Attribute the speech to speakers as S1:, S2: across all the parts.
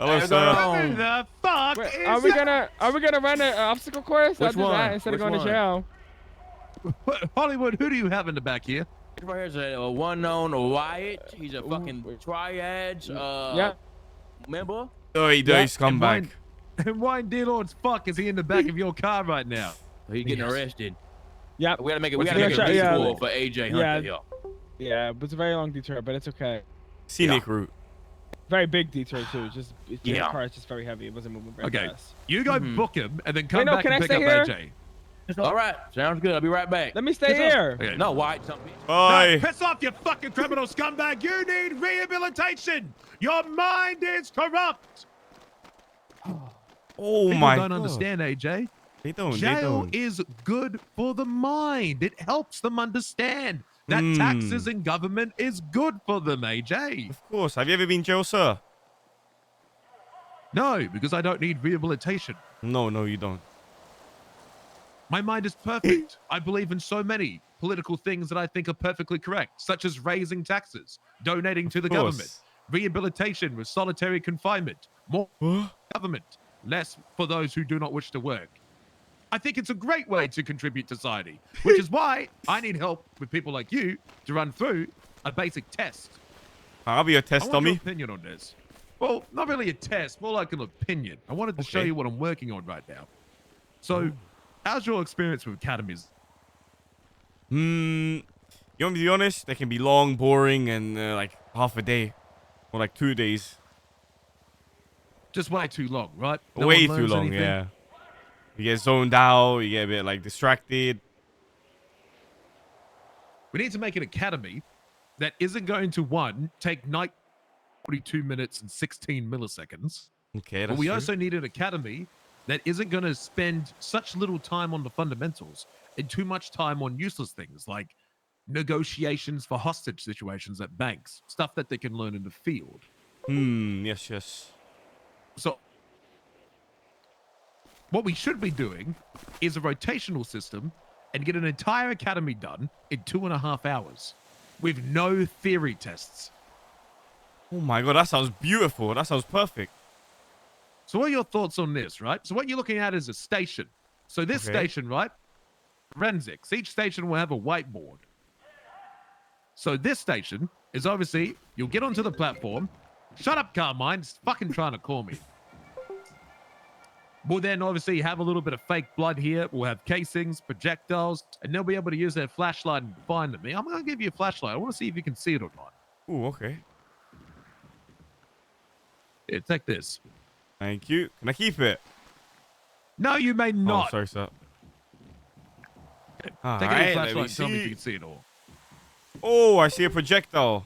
S1: Hello,
S2: What's
S1: sir.
S2: going on?
S3: The fuck
S4: Wait,
S3: is
S4: are we gonna run an obstacle course? I'll
S2: Which
S4: do
S2: one?
S4: that instead of
S2: Which
S4: going to
S2: one?
S4: jail.
S3: Hollywood, who do you have in the back here?
S2: Right here's a one known Wyatt. He's a fucking triads
S4: Yeah.
S2: member.
S1: Dirty scumbag.
S3: And why in dear Lord's fuck is he in the back of your car right now?
S2: He's getting arrested.
S4: Yeah.
S2: We gotta make it.
S3: What's
S2: We gotta
S3: he
S2: make
S3: gonna
S2: a
S3: do?
S2: detour for AJ Hunter.
S4: Yeah.
S2: Yeah.
S4: Yeah, but it's a very long detour, but it's okay.
S1: Scenic route.
S4: Very big detour too. The
S2: Yeah.
S4: car is just very heavy. It wasn't moving very
S3: Okay,
S4: fast.
S3: you go book him and then come
S4: no,
S3: back
S4: can
S3: and
S4: I
S3: pick
S4: stay
S3: up
S4: here?
S3: AJ.
S2: All right. Sounds good. I'll be right back.
S4: Let me stay here.
S3: Okay.
S2: No, Wyatt.
S1: Bye.
S3: No, piss off, you fucking criminal scumbag! You need rehabilitation. Your mind is corrupt.
S1: Oh
S3: People
S1: my
S3: don't
S1: god.
S3: understand, AJ.
S1: They don't.
S3: Jail is good for the mind. It helps them understand that taxes and government is good for them, AJ.
S1: Of course. Have you ever been jail, sir?
S3: No, because I don't need rehabilitation.
S1: No, you don't.
S3: My mind is perfect. I believe in so many political things that I think are perfectly correct, such as raising taxes, donating to the government, rehabilitation with solitary confinement, more government, less for those who do not wish to work. I think it's a great way to contribute to society, which is why I need help with people like you to run through a basic test.
S1: I'll be your
S3: I
S1: test
S3: want your
S1: dummy.
S3: opinion on this. Well, not really a test, more like an opinion. I wanted to show you what I'm working on right now. So, how's your experience with academies?
S1: You want me to be honest? They can be long, boring, and like half a day, or like 2 days.
S3: Just way too long, right?
S1: Way too long, yeah. You get zoned out. You get a bit like distracted.
S3: We need to make an academy that isn't going to, one, take 42 minutes and 16 milliseconds.
S1: Okay, that's
S3: But we
S1: true.
S3: also need an academy that isn't going to spend such little time on the fundamentals and too much time on useless things like negotiations for hostage situations at banks, stuff that they can learn in the field.
S1: Yes.
S3: So what we should be doing is a rotational system and get an entire academy done in 2.5 hours with no theory tests.
S1: Oh my god, that sounds beautiful. That sounds perfect.
S3: So what are your thoughts on this, right? So what you're looking at is a station. So this station, right? Forensics. Each station will have a whiteboard. So this station is obviously, you'll get onto the platform. Shut up, Carmine. It's fucking trying to call me. We'll then obviously have a little bit of fake blood here. We'll have casings, projectiles, and they'll be able to use their flashlight and find them. I'm going to give you a flashlight. I want to see if you can see it or not.
S1: Oh, okay.
S3: Here, take this.
S1: Thank you. Can I keep it?
S3: No, you may not.
S1: Oh, sorry, sir.
S3: Take
S1: All
S3: out your
S1: right, let me
S3: flashlight and tell me if
S1: see.
S3: you can see it all.
S1: Oh, I see a projectile.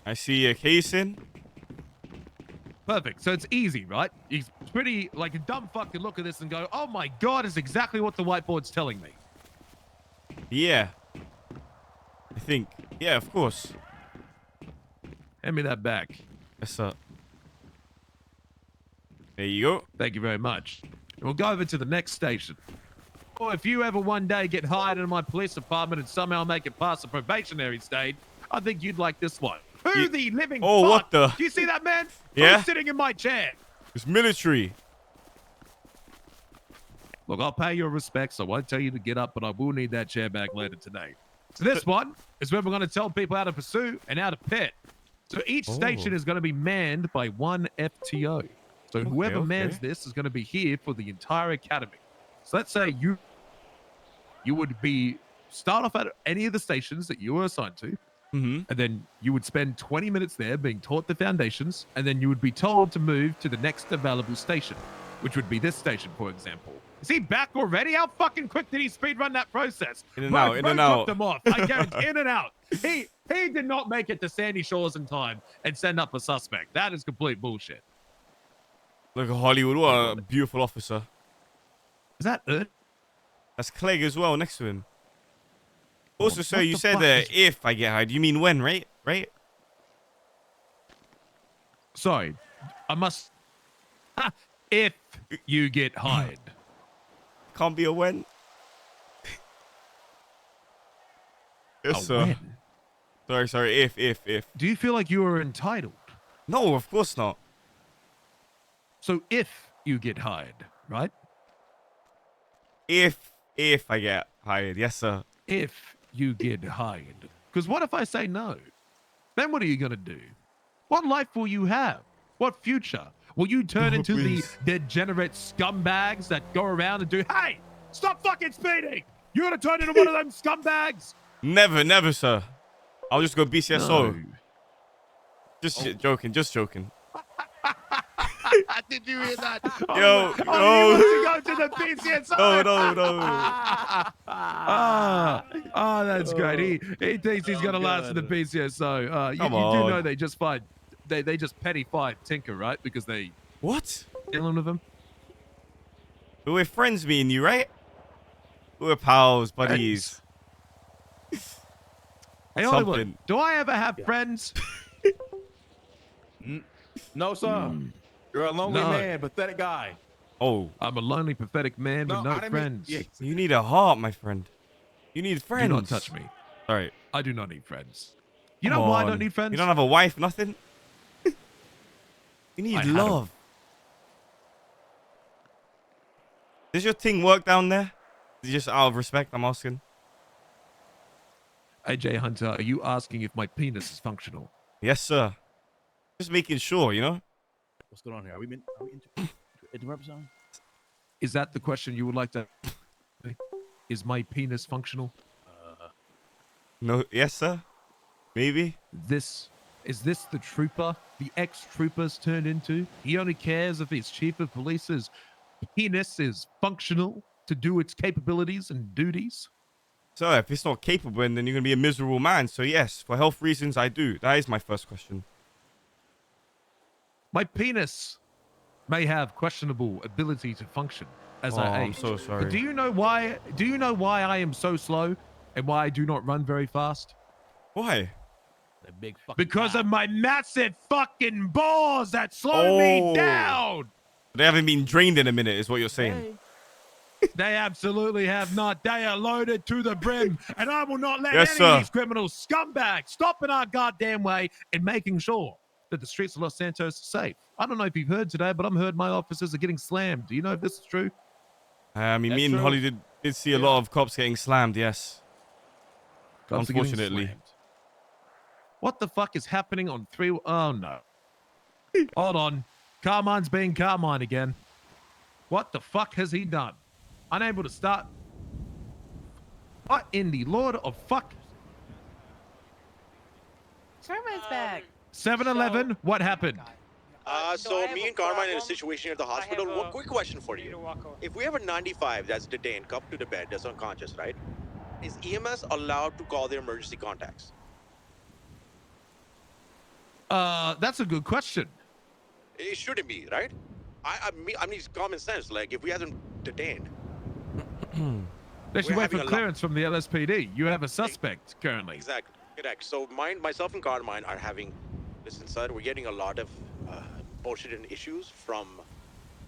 S1: I see a casing.
S3: Perfect. So it's easy, right? He's pretty, like a dumb fuck can look at this and go, oh my God, it's exactly what the whiteboard's telling me.
S1: Yeah. I think. Yeah, of course.
S3: Hand me that back.
S1: Yes, sir. There you go.
S3: Thank you very much. And we'll go over to the next station. Or if you ever one day get hired in my police department and somehow make it past the probationary stage, I think you'd like this one. Who the living
S1: Oh,
S3: fuck?
S1: what the?
S3: Do you see that, man?
S1: Yeah?
S3: Who's sitting in my chair?
S1: It's military.
S3: Look, I'll pay your respects. I won't tell you to get up, but I will need that chair back later today. So this one is where we're going to tell people how to pursue and how to pet. So each station is going to be manned by one FTO. So whoever mans this is going to be here for the entire academy. So let's say you would be start off at any of the stations that you were assigned to, and then you would spend 20 minutes there being taught the foundations, and then you would be told to move to the next available station, which would be this station, for example. Is he back already? How fucking quick did he speedrun that process?
S1: In and out, in and out.
S3: Them off. I guarantee, in and out. He did not make it to Sandy Shores in time and send up a suspect. That is complete bullshit.
S1: Look at Hollywood. What a beautiful officer.
S3: Is that it?
S1: That's Clegg as well next to him. Also, sir,
S3: what
S1: you
S3: the
S1: said
S3: fuck is-
S1: if I get hired. You mean when, right? Right?
S3: Sorry, I must. If you get hired.
S1: Can't be a when. Yes,
S3: A
S1: sir.
S3: when?
S1: Sorry. If.
S3: Do you feel like you are entitled?
S1: No, of course not.
S3: So if you get hired, right?
S1: If I get hired, yes, sir.
S3: If you get hired. Because what if I say no? Then what are you going to do? What life will you have? What future? Will you turn
S1: Oh,
S3: into
S1: please.
S3: the degenerate scumbags that go around and do, hey, stop fucking speeding! You're going to turn into one of them scumbags?
S1: Never, sir. I'll just go BCSO.
S3: No.
S1: Just joking, just joking.
S3: Did you hear that?
S1: Yo,
S3: he
S1: no.
S3: wants to go to the BCSO.
S1: No.
S3: That's great. He thinks he's going to last in the
S2: God.
S3: BCSO. You
S1: Come
S3: do
S1: on.
S3: know they just fired, they just petty fired Tinker, right? Because they
S1: What?
S3: dealing with him.
S1: We're friends, me and you, right? We're pals, buddies.
S3: Hey, Hollywood,
S1: Something.
S3: do I ever have friends?
S2: No, sir. You're a lonely
S3: No.
S2: man, pathetic guy.
S1: Oh,
S3: I'm a lonely, pathetic man with no
S2: I didn't
S3: friends.
S2: mean.
S1: you need a heart, my friend. You need friends.
S3: Do not touch me.
S1: Sorry.
S3: I do not need friends. You
S1: Come
S3: know why I
S1: on.
S3: don't need friends?
S1: You don't have a wife, nothing? You need
S3: I had a-
S1: love. Does your thing work down there? Just out of respect, I'm asking.
S3: AJ Hunter, are you asking if my penis is functional?
S1: Yes, sir. Just making sure, you know?
S2: What's going on here? Are we interrupt something?
S3: Is that the question you would like to? Is my penis functional?
S1: No, yes, sir. Maybe.
S3: Is this the trooper the ex-troopers turned into? He only cares if his chief of police's penis is functional to do its capabilities and duties.
S1: So if it's not capable, then you're gonna be a miserable man. So yes, for health reasons, I do. That is my first question.
S3: My penis may have questionable ability to function as I
S1: I'm
S3: age.
S1: so sorry.
S3: But do you know why? Do you know why I am so slow and why I do not run very fast?
S1: Why?
S2: That big fucking
S3: Because
S2: guy.
S3: of my massive fucking balls that slow me
S1: Oh.
S3: down.
S1: They haven't been drained in a minute, is what you're saying.
S3: They absolutely have not. They are loaded to the brim, and I will not let
S1: Yes,
S3: any
S1: sir.
S3: of these criminal scumbags stop in our goddamn way and making sure that the streets of Los Santos are safe. I don't know if you've heard today, but I've heard my officers are getting slammed. Do you know if this is true?
S1: I mean, me
S2: That's
S1: and
S2: true.
S1: Holly did see a lot of cops getting slammed, yes.
S3: Cops are getting
S1: Unfortunately.
S3: slammed. What the fuck is happening on 3? Oh no. Hold on. Carmine's being Carmine again. What the fuck has he done? Unable to start. What in the Lord of fuck?
S5: Carmine's back.
S3: 7-Eleven, what happened?
S5: So me and Carmine in a situation at the hospital. One quick question for you. If we have a 95 that's detained, cuffed to the bed, that's unconscious, right? Is EMS allowed to call their emergency contacts?
S3: That's a good question.
S5: It shouldn't be, right? I mean, it's common sense. Like, if we have them detained,
S3: They should
S5: We're
S3: wait for
S5: having a lot-
S3: clearance from the LSPD. You have a suspect currently.
S5: exactly, correct. So myself and Carmine are having, listen, sir, we're getting a lot of bullshit and issues from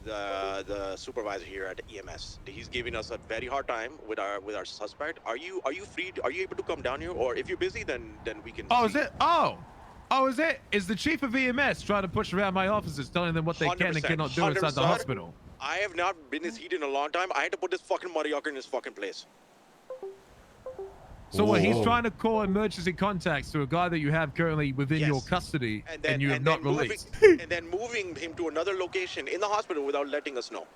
S5: the supervisor here at EMS. He's giving us a very hard time with our suspect. Are you free? Are you able to come down here? Or if you're busy, then we can.
S3: Oh, is
S5: see.
S3: it? Oh, is it? Is the chief of EMS trying to push around my officers, telling them what they can and
S5: 100%,
S3: cannot do inside the
S5: 100%.
S3: hospital?
S5: I have not been this heat in a long time. I had to put this fucking motherfucker in his fucking place.
S3: So what? He's
S1: Whoa.
S3: trying to call emergency contacts to a guy that you have currently within your
S5: Yes.
S3: custody,
S5: And then
S3: you have not
S5: moving,
S3: released.
S5: and then moving him to another location in the hospital without letting us know.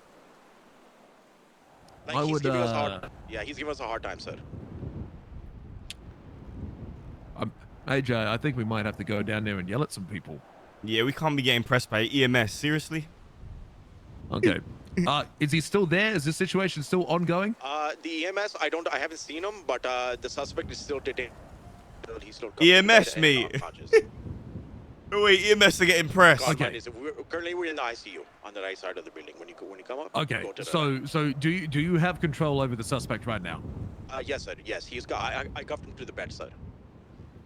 S5: Like
S3: I
S5: he's
S3: would,
S5: giving us he's giving us a hard time, sir.
S3: AJ, I think we might have to go down there and yell at some people.
S1: Yeah, we can't be getting pressed by EMS. Seriously?
S3: Okay. Is he still there? Is this situation still ongoing?
S5: The EMS, I haven't seen him, but the suspect is still detained. He's still
S1: EMS, mate.
S5: unconscious.
S1: No way, EMS are getting pressed.
S5: Carmine
S3: Okay.
S5: is- currently, we're in the ICU on the right side of the building. When you come up,
S3: Okay.
S5: go to the,
S3: So do you have control over the suspect right now?
S5: yes, sir. Yes, he's got. I cuffed him to the bed, sir.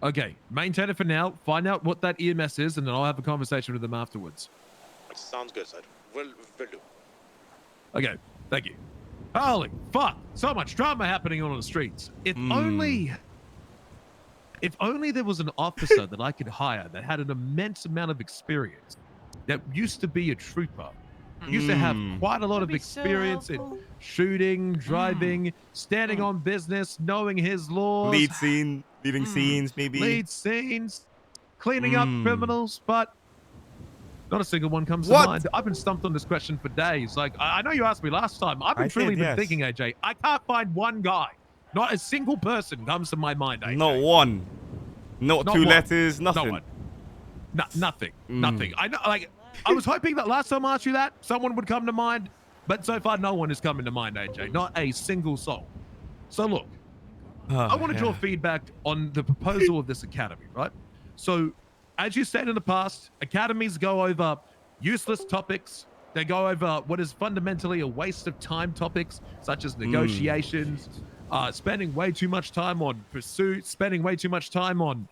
S3: Okay. Maintain it for now. Find out what that EMS is, and then I'll have a conversation with them afterwards.
S5: Sounds good, sir. We'll do.
S3: Okay. Thank you. Holy fuck! So much drama happening on the streets. If only if only there was an officer that I could hire that had an immense amount of experience, that used to be a trooper, used to have quite a lot of experience in shooting, driving, standing on business, knowing his laws,
S1: leading scenes, maybe.
S3: lead scenes, cleaning up criminals, but not a single one comes to
S1: What?
S3: mind. I've been stumped on this question for days. Like, I know you asked me last time. I've been
S1: I
S3: truly
S1: did,
S3: been
S1: yes.
S3: thinking, AJ. I can't find one guy. Not a single person comes to my mind, AJ.
S1: Not one. Not two
S3: one.
S1: letters, nothing.
S3: Not one. Nothing. Nothing. I know, like, I was hoping that last time I asked you that, someone would come to mind, but so far no one is coming to mind, AJ. Not a single soul. So look, I want to draw feedback on the proposal of this academy, right? So, as you said in the past, academies go over useless topics. They go over what is fundamentally a waste of time topics, such as negotiations, spending way too much time on pursuits, spending way too much time on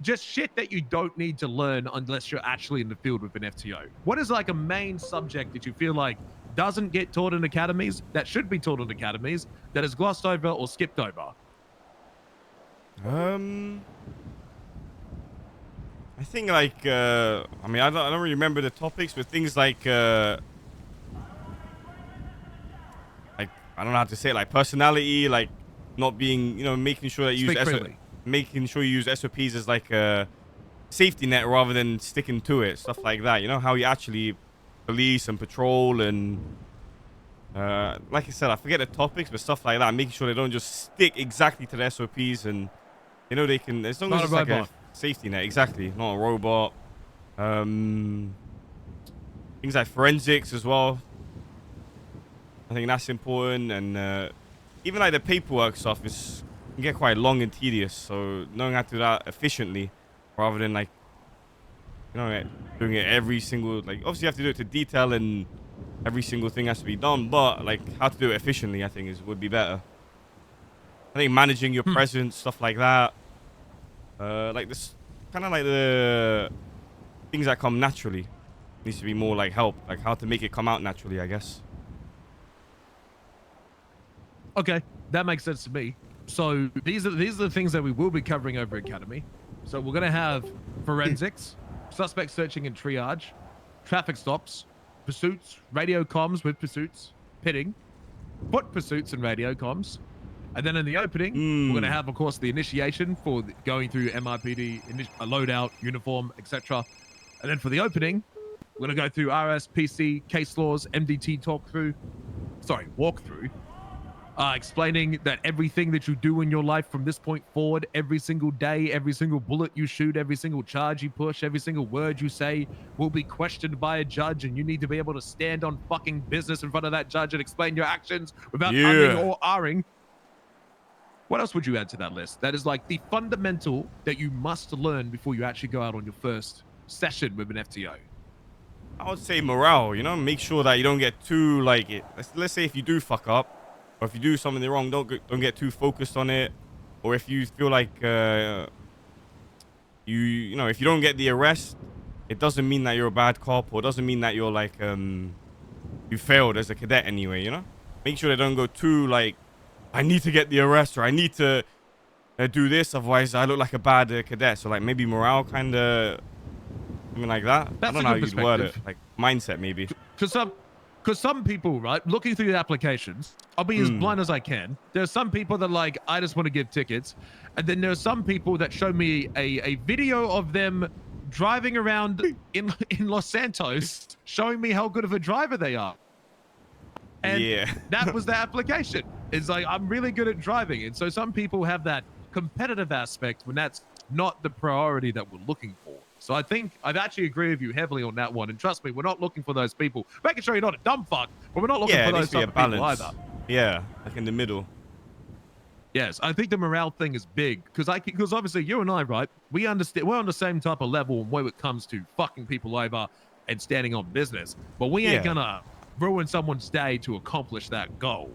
S3: just shit that you don't need to learn unless you're actually in the field with an FTO. What is like a main subject that you feel like doesn't get taught in academies, that should be taught in academies, that is glossed over or skipped over?
S1: I think like I mean I don't really remember the topics, but things like I don't know how to say it, like personality, like not being, you know, making sure that you
S3: Speak
S1: use
S3: freely.
S1: making sure you use SOPs as like a safety net rather than sticking to it, stuff like that. You know, how you actually police and patrol and like I said, I forget the topics, but stuff like that, making sure they don't just stick exactly to the SOPs, and you know, they can, as long
S3: Not
S1: as it's
S3: a
S1: like a
S3: robot.
S1: safety net, exactly, not a robot. Things like forensics as well, I think that's important. And even like the paperwork stuff is can get quite long and tedious, so knowing how to do that efficiently rather than like, you know, like doing it every single, like obviously you have to do it to detail and every single thing has to be done, but like how to do it efficiently I think would be better. I think managing your presence, stuff like that, like this kind of like the things that come naturally needs to be more like help, like how to make it come out naturally, I guess.
S3: Okay, that makes sense to me. So these are the things that we will be covering over Academy. So we're gonna have forensics, suspect searching and triage, traffic stops, pursuits, radio comms with pursuits, pitting, foot pursuits and radio comms, and then in the opening we're gonna have, of course, the initiation for going through MRPD, loadout, uniform, etc. And then for the opening, we're gonna go through RSPC, case laws, MDT walkthrough. Explaining that everything that you do in your life from this point forward, every single day, every single bullet you shoot, every single charge you push, every single word you say will be questioned by a judge, and you need to be able to stand on fucking business in front of that judge and explain your actions without umming or ahhing. What else would you add to that list? That is like the fundamental that you must learn before you actually go out on your first session with an FTO.
S1: I would say morale, you know, make sure that you don't get too like it. Let's say if you do fuck up, or if you do something wrong, don't get too focused on it. Or if you feel like you know, if you don't get the arrest, it doesn't mean that you're a bad cop, or it doesn't mean that you're like you failed as a cadet anyway, you know. Make sure they don't go too like, I need to get the arrest, or I need to do this, otherwise I look like a bad cadet. So like maybe morale, kind of something like that.
S3: That's
S1: I don't
S3: a
S1: know how
S3: good
S1: you'd word it,
S3: perspective.
S1: like mindset maybe.
S3: Because some people, right, looking through the applications, I'll be as blunt as I can. There are some people that like, I just want to give tickets. And then there are some people that show me a video of them driving around in Los Santos, showing me how good of a driver they are. And
S1: Yeah.
S3: that was the application. It's like, I'm really good at driving. And so some people have that competitive aspect when that's not the priority that we're looking for. So I think I'd actually agree with you heavily on that one. And trust me, we're not looking for those people. Making sure you're not a dumb fuck, but we're not looking
S1: Yeah,
S3: for
S1: it
S3: those
S1: needs to be
S3: type
S1: a
S3: of people
S1: balance.
S3: either.
S1: Yeah, like in the middle.
S3: Yes, I think the morale thing is big because obviously you and I, right? We're on the same type of level when it comes to fucking people over and standing on business. But we ain't
S1: Yeah.
S3: gonna ruin someone's day to accomplish that goal.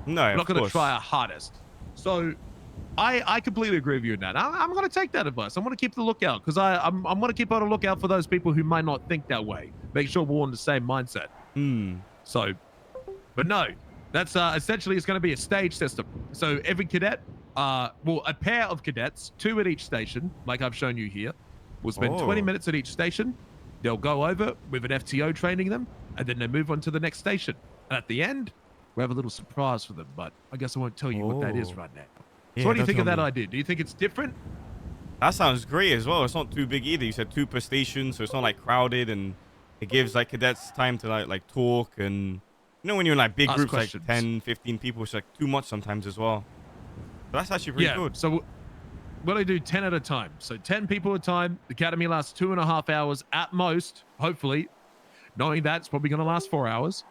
S1: No,
S3: We're
S1: of
S3: not gonna
S1: course.
S3: try our hardest. So I completely agree with you in that. I'm going to take that advice. I'm going to keep the lookout because I'm going to keep on a lookout for those people who might not think that way. Make sure we're on the same mindset. So, but no, that's essentially it's going to be a stage system. So every cadet well, a pair of cadets, 2 at each station, like I've shown you here, will spend 20
S1: Oh.
S3: minutes at each station. They'll go over with an FTO training them, and then they move on to the next station. And at the end, we have a little surprise for them, but I guess I won't tell you what that is
S1: Oh.
S3: right now.
S1: Yeah,
S3: So what do you
S1: don't
S3: think of
S1: tell
S3: that
S1: me.
S3: idea? Do you think it's different?
S1: That sounds great as well. It's not too big either. You said 2 per station, so it's not like crowded, and it gives like cadets time to like talk, and you know when you're in like big
S3: Ask
S1: groups
S3: questions.
S1: like 10, 15 people, it's like too much sometimes as well. So that's actually pretty good.
S3: So what I do 10 at a time. So 10 people at a time. The academy lasts 2.5 hours at most, hopefully. Knowing that, it's probably going to last 4 hours.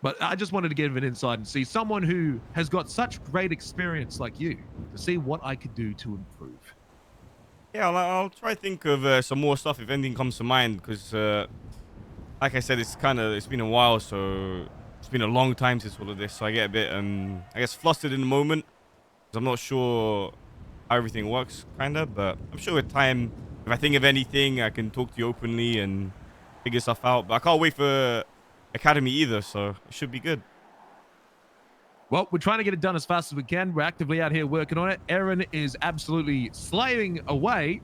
S3: But I just wanted to give an insight and see someone who has got such great experience like you to see what I could do to improve.
S1: Yeah, I'll try to think of some more stuff if anything comes to mind, because like I said, it's been a while, so it's been a long time since all of this, so I get a bit I guess flustered in the moment, because I'm not sure how everything works, but I'm sure with time, if I think of anything, I can talk to you openly and figure stuff out. But I can't wait for Academy either, so it should be good.
S3: Well, we're trying to get it done as fast as we can. We're actively out here working on it. Aaron is absolutely slaving away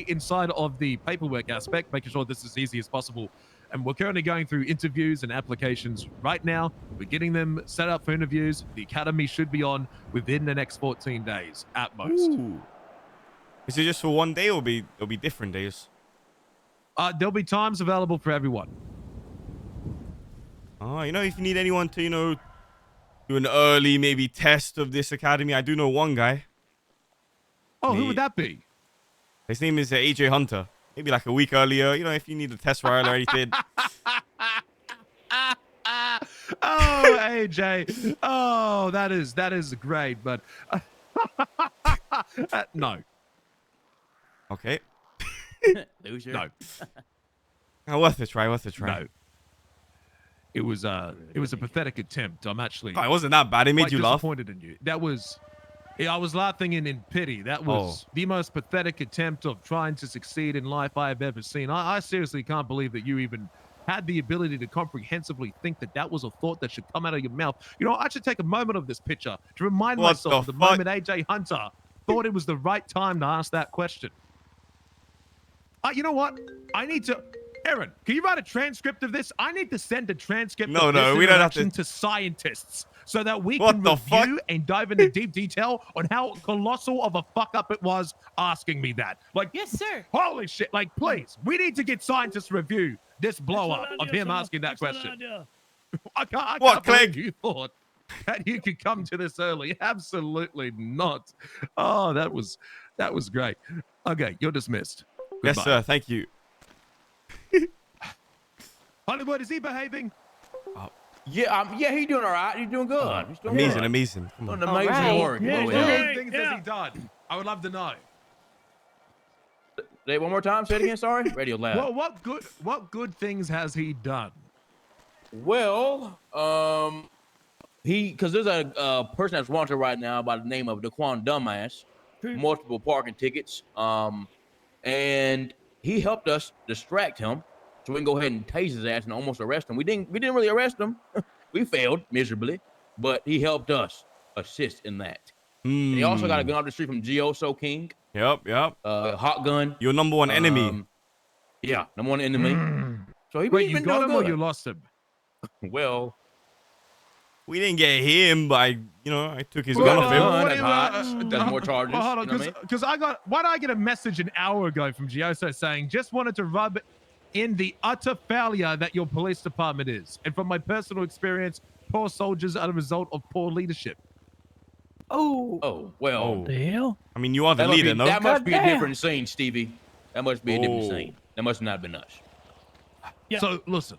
S3: inside of the paperwork aspect, making sure this is as easy as possible. And we're currently going through interviews and applications right now. We're getting them set up for interviews. The academy should be on within the next 14 days at most.
S1: Ooh. Is it just for one day, or it'll be different days?
S3: There'll be times available for everyone.
S1: Oh, if you need anyone to, do an early maybe test of this academy, I do know one guy.
S3: Oh, who would that be?
S1: His name is AJ Hunter. Maybe like a week earlier, if you need a test ride or anything.
S3: Oh, AJ. Oh, that is great, but no.
S1: Okay.
S2: Loser.
S3: No.
S1: Worth a try.
S3: No. It was a pathetic attempt. I'm actually
S1: Oh, it wasn't that bad. It made
S3: quite
S1: you laugh.
S3: disappointed in you. I was laughing in pity. That was the most pathetic attempt of trying to succeed in life I have ever seen. I seriously can't believe that you even had the ability to comprehensively think that was a thought that should come out of your mouth. I should take a moment of this picture to remind
S1: What
S3: myself of
S1: the
S3: the
S1: fuck?
S3: moment AJ Hunter thought it was the right time to ask that question. You know what? I need to... Aaron, can you write a transcript of this? I need to send a transcript of this
S1: we don't have
S3: introduction
S1: to-
S3: to scientists so that we
S1: What
S3: can
S1: the
S3: review
S1: fuck?
S3: and dive into deep detail on how colossal of a fuck up it was asking me that. Like,
S6: Yes, sir.
S3: holy shit. Like, please, we need to get scientists to review this blow up of him asking that question. I can't
S1: What,
S3: believe
S1: Clegg?
S3: you thought that you could come to this early. Absolutely not. Oh, that was great. Okay, you're dismissed.
S1: Yes,
S3: Goodbye.
S1: sir. Thank you.
S3: Hollywood, is he behaving?
S2: Yeah, he's doing all right. He's doing good. He's doing good.
S1: Amazing. Come on.
S2: Doing amazing
S6: All right.
S2: work.
S6: Yeah,
S2: Oh,
S3: What
S2: yeah.
S3: good things has he done? I would love to know.
S2: Say it one more time. Say it again. Sorry. Radio loud.
S3: Well, what good things has he done?
S2: Well, because there's a person that's wanted right now by the name of Daquan Dumbass, multiple parking tickets, and he helped us distract him, so we can go ahead and tase his ass and almost arrest him. We didn't really arrest him. We failed miserably, but he helped us assist in that. And he also got a gun off the street from Gioso King,
S1: Yep.
S2: hot gun.
S1: Your number one enemy.
S2: Yeah, number one enemy. So he
S3: Wait,
S2: he's
S3: you
S2: been
S3: got
S2: doing
S3: him or
S2: good.
S3: you lost him?
S2: Well,
S1: We didn't get him, but I took his
S2: Well,
S1: gun off him.
S2: well,
S3: what
S2: that's
S3: do you,
S2: hot. That's more charges.
S3: Well, hold on,
S2: You know what I mean?
S3: because why did I get a message an hour ago from Gioso saying just wanted to rub in the utter failure that your police department is, and from my personal experience, poor soldiers are the result of poor leadership.
S2: Oh, well.
S1: Oh.
S6: The hell?
S1: I mean, you are the
S2: That must
S1: leader,
S2: be,
S1: no?
S2: that must be a
S6: Goddamn.
S2: different scene, Stevie. That must be a different
S1: Oh.
S2: scene. That must not have been us.
S6: Yeah.
S3: So listen,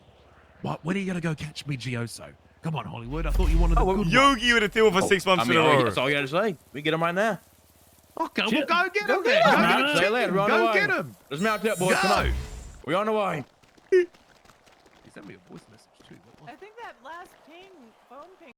S3: when are you gonna go catch me, Gioso? Come on, Hollywood. I thought you wanted the good one.
S1: Yogi with a deal for 6 months
S2: I mean,
S1: in a row.
S2: that's all you got to say. We get him right now.
S3: Okay,
S6: Shit.
S3: well, go get him
S2: Go
S3: then.
S2: get him,
S3: Go
S2: man.
S3: get him.
S2: Say that. We're on the
S3: Go
S2: way.
S3: get him.
S2: Let's mount up, boys.
S3: Go.
S2: Come on. We're on the way.
S3: He sent me a voice